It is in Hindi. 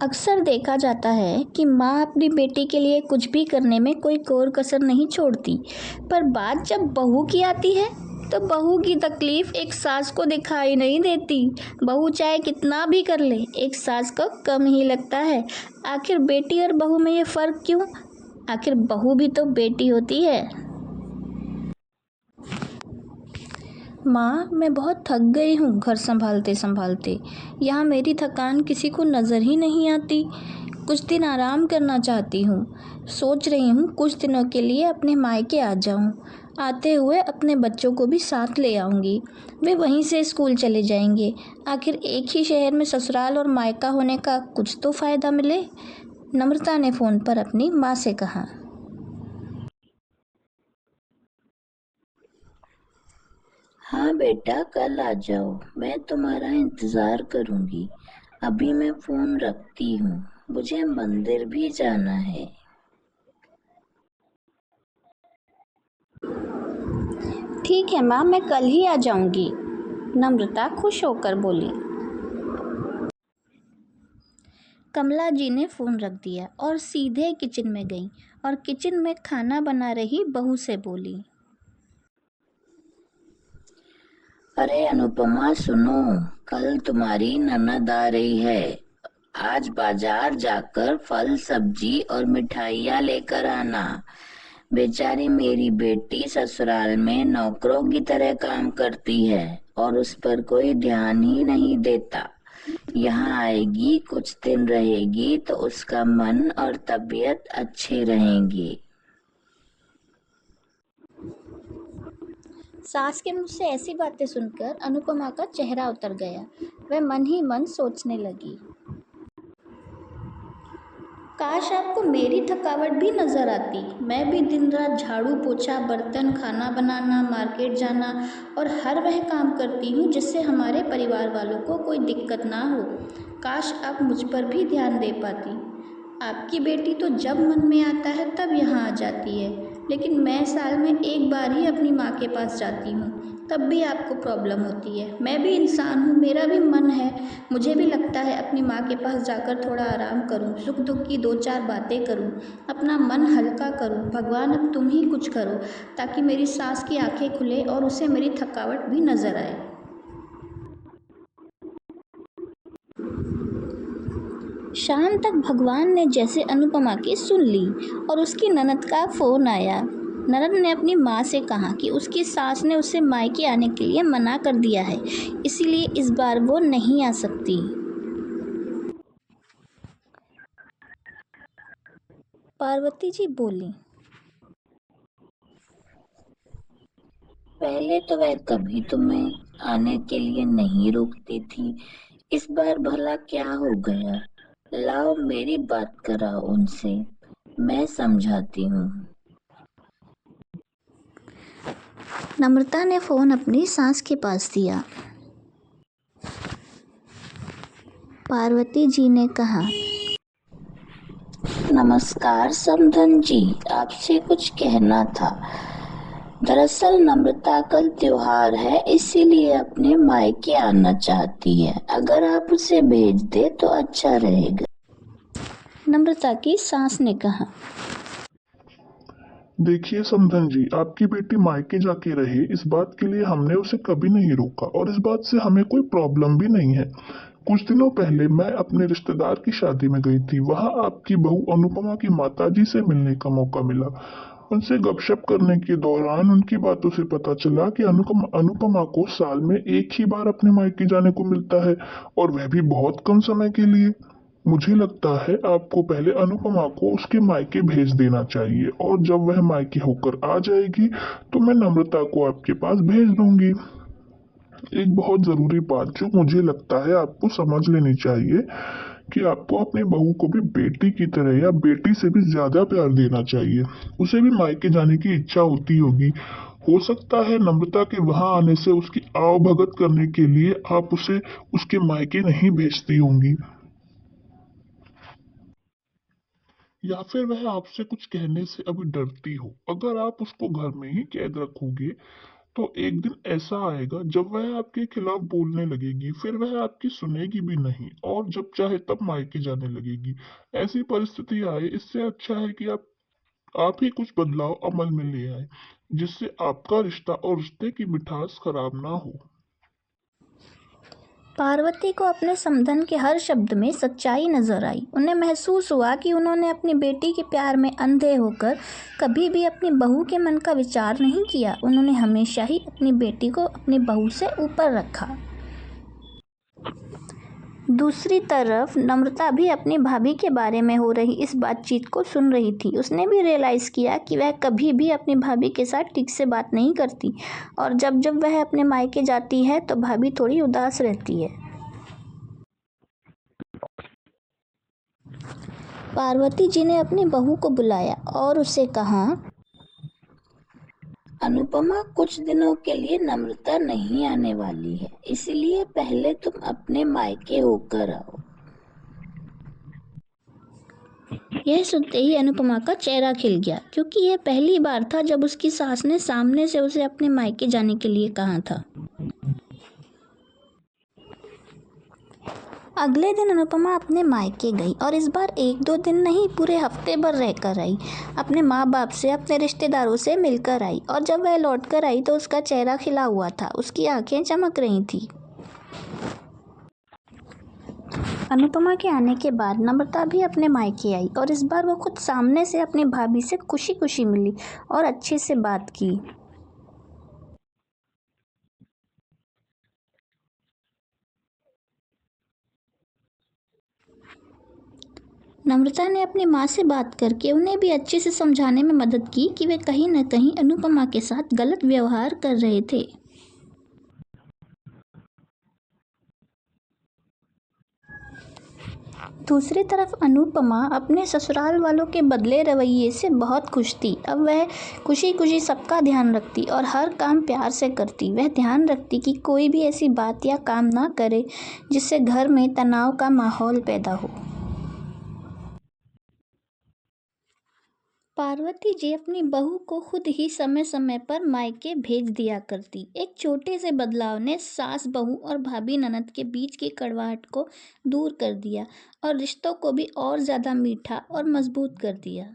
अक्सर देखा जाता है कि माँ अपनी बेटी के लिए कुछ भी करने में कोई कोर कसर नहीं छोड़ती, पर बात जब बहू की आती है तो बहू की तकलीफ एक सास को दिखाई नहीं देती। बहू चाहे कितना भी कर ले, एक सास को कम ही लगता है। आखिर बेटी और बहू में ये फर्क क्यों? आखिर बहू भी तो बेटी होती है। माँ, मैं बहुत थक गई हूँ घर संभालते संभालते। यहाँ मेरी थकान किसी को नज़र ही नहीं आती। कुछ दिन आराम करना चाहती हूँ। सोच रही हूँ कुछ दिनों के लिए अपने मायके आ जाऊँ। आते हुए अपने बच्चों को भी साथ ले आऊँगी। वे वहीं से स्कूल चले जाएंगे। आखिर एक ही शहर में ससुराल और मायका होने का कुछ तो फ़ायदा मिले। नम्रता ने फ़ोन पर अपनी माँ से कहा। हाँ बेटा, कल आ जाओ, मैं तुम्हारा इंतजार करूंगी। अभी मैं फोन रखती हूँ, मुझे मंदिर भी जाना है। ठीक है माँ, मैं कल ही आ जाऊँगी, नम्रता खुश होकर बोली। कमला जी ने फ़ोन रख दिया और सीधे किचन में गईं और किचन में खाना बना रही बहू से बोली। अरे अनुपमा, सुनो, कल तुम्हारी ननद आ रही है। आज बाजार जाकर फल सब्जी और मिठाइयाँ लेकर आना। बेचारी मेरी बेटी ससुराल में नौकरों की तरह काम करती है और उस पर कोई ध्यान ही नहीं देता। यहाँ आएगी, कुछ दिन रहेगी तो उसका मन और तबीयत अच्छे रहेंगी। सास के मुँह से ऐसी बातें सुनकर अनुपमा का चेहरा उतर गया। वह मन ही मन सोचने लगी, काश आपको मेरी थकावट भी नज़र आती। मैं भी दिन रात झाड़ू पोछा, बर्तन, खाना बनाना, मार्केट जाना और हर वह काम करती हूँ जिससे हमारे परिवार वालों को कोई दिक्कत ना हो। काश आप मुझ पर भी ध्यान दे पाती। आपकी बेटी तो जब मन में आता है तब यहाँ आ जाती है, लेकिन मैं साल में एक बार ही अपनी माँ के पास जाती हूँ, तब भी आपको प्रॉब्लम होती है। मैं भी इंसान हूँ, मेरा भी मन है। मुझे भी लगता है अपनी माँ के पास जाकर थोड़ा आराम करूँ, सुख दुख की दो चार बातें करूँ, अपना मन हल्का करूँ। भगवान अब तुम ही कुछ करो ताकि मेरी सास की आंखें खुले और उसे मेरी थकावट भी नज़र आए। शाम तक भगवान ने जैसे अनुपमा की सुन ली और उसकी ननद का फ़ोन आया। ननद ने अपनी माँ से कहा कि उसकी सास ने उसे मायके आने के लिए मना कर दिया है, इसीलिए इस बार वो नहीं आ सकती। पार्वती जी बोली, पहले तो वह कभी तुम्हें आने के लिए नहीं रोकती थी, इस बार भला क्या हो गया? लाओ मेरी बात कराओ उनसे, मैं समझाती हूँ। नम्रता ने फ़ोन अपनी सास के पास दिया। पार्वती जी ने कहा, नमस्कार समधन जी, आपसे कुछ कहना था। दरअसल नम्रता कल त्योहार है, इसीलिए अपने मायके आना चाहती है। अगर आप उसे भेज दे तो अच्छा रहेगा। नम्रता की सास ने कहा। देखिए समधन जी, आपकी बेटी मायके जाके रहे, इस बात के लिए हमने उसे कभी नहीं रोका और इस बात से हमें कोई प्रॉब्लम भी नहीं है। कुछ दिनों पहले मैं अपने रिश्तेदार की शादी में गई थी। वहां आपकी बहू अनुपमा की माताजी से मिलने का मौका मिला। उनसे गपशप करने के दौरान उनकी बातों से पता चला कि अनुपमा को साल में एक ही बार अपने मायके जाने को मिलता है, और वह भी बहुत कम समय के लिए। मुझे लगता है आपको पहले अनुपमा को उसके मायके भेज देना चाहिए, और जब वह मायके होकर आ जाएगी तो मैं नम्रता को आपके पास भेज दूंगी। एक बहुत ज़रूरी बात जो मुझे लगता है आपको समझ लेनी चाहिए कि आपको अपनी बहू को भी बेटी की तरह या बेटी से भी ज़्यादा प्यार देना चाहिए। उसे भी मायके जाने की इच्छा होती होगी। हो सकता है नम्रता के वहां आने से उसकी आवभगत करने के लिए आप उसे उसके मायके नहीं भेजती होंगी, या फिर वह आपसे कुछ कहने से अभी डरती हो। अगर आप उसको घर में ही कैद रखोगे तो एक दिन ऐसा आएगा जब वह आपके खिलाफ बोलने लगेगी, फिर वह आपकी सुनेगी भी नहीं और जब चाहे तब मायके जाने लगेगी। ऐसी परिस्थिति आए, इससे अच्छा है कि आप ही कुछ बदलाव अमल में ले आए, जिससे आपका रिश्ता और रिश्ते की मिठास खराब ना हो। पार्वती को अपने समधन के हर शब्द में सच्चाई नजर आई। उन्हें महसूस हुआ कि उन्होंने अपनी बेटी के प्यार में अंधे होकर कभी भी अपनी बहू के मन का विचार नहीं किया। उन्होंने हमेशा ही अपनी बेटी को अपनी बहू से ऊपर रखा। दूसरी तरफ नम्रता भी अपनी भाभी के बारे में हो रही इस बातचीत को सुन रही थी। उसने भी रियलाइज़ किया कि वह कभी भी अपनी भाभी के साथ ठीक से बात नहीं करती और जब जब वह अपने मायके जाती है तो भाभी थोड़ी उदास रहती है। पार्वती जी ने अपनी बहू को बुलाया और उसे कहा, अनुपमा, कुछ दिनों के लिए नम्रता नहीं आने वाली है, इसलिए पहले तुम अपने मायके होकर आओ। यह सुनते ही अनुपमा का चेहरा खिल गया, क्योंकि यह पहली बार था जब उसकी सास ने सामने से उसे अपने मायके जाने के लिए कहा था। अगले दिन अनुपमा अपने मायके गई और इस बार 1-2 दिन नहीं, पूरे हफ्ते भर रहकर आई। अपने माँ बाप से, अपने रिश्तेदारों से मिलकर आई और जब वह लौट कर आई तो उसका चेहरा खिला हुआ था, उसकी आंखें चमक रही थी। अनुपमा के आने के बाद नम्रता भी अपने मायके आई और इस बार वो खुद सामने से अपनी भाभी से खुशी खुशी मिली और अच्छे से बात की। नम्रता ने अपनी माँ से बात करके उन्हें भी अच्छे से समझाने में मदद की कि वे कहीं न कहीं अनुपमा के साथ गलत व्यवहार कर रहे थे। दूसरी तरफ अनुपमा अपने ससुराल वालों के बदले रवैये से बहुत खुश थी। अब वह खुशी खुशी सबका ध्यान रखती और हर काम प्यार से करती। वह ध्यान रखती कि कोई भी ऐसी बात या काम ना करे जिससे घर में तनाव का माहौल पैदा हो। पार्वती जी अपनी बहू को खुद ही समय समय पर मायके भेज दिया करती। एक छोटे से बदलाव ने सास बहू और भाभी ननद के बीच की कड़वाहट को दूर कर दिया और रिश्तों को भी और ज़्यादा मीठा और मजबूत कर दिया।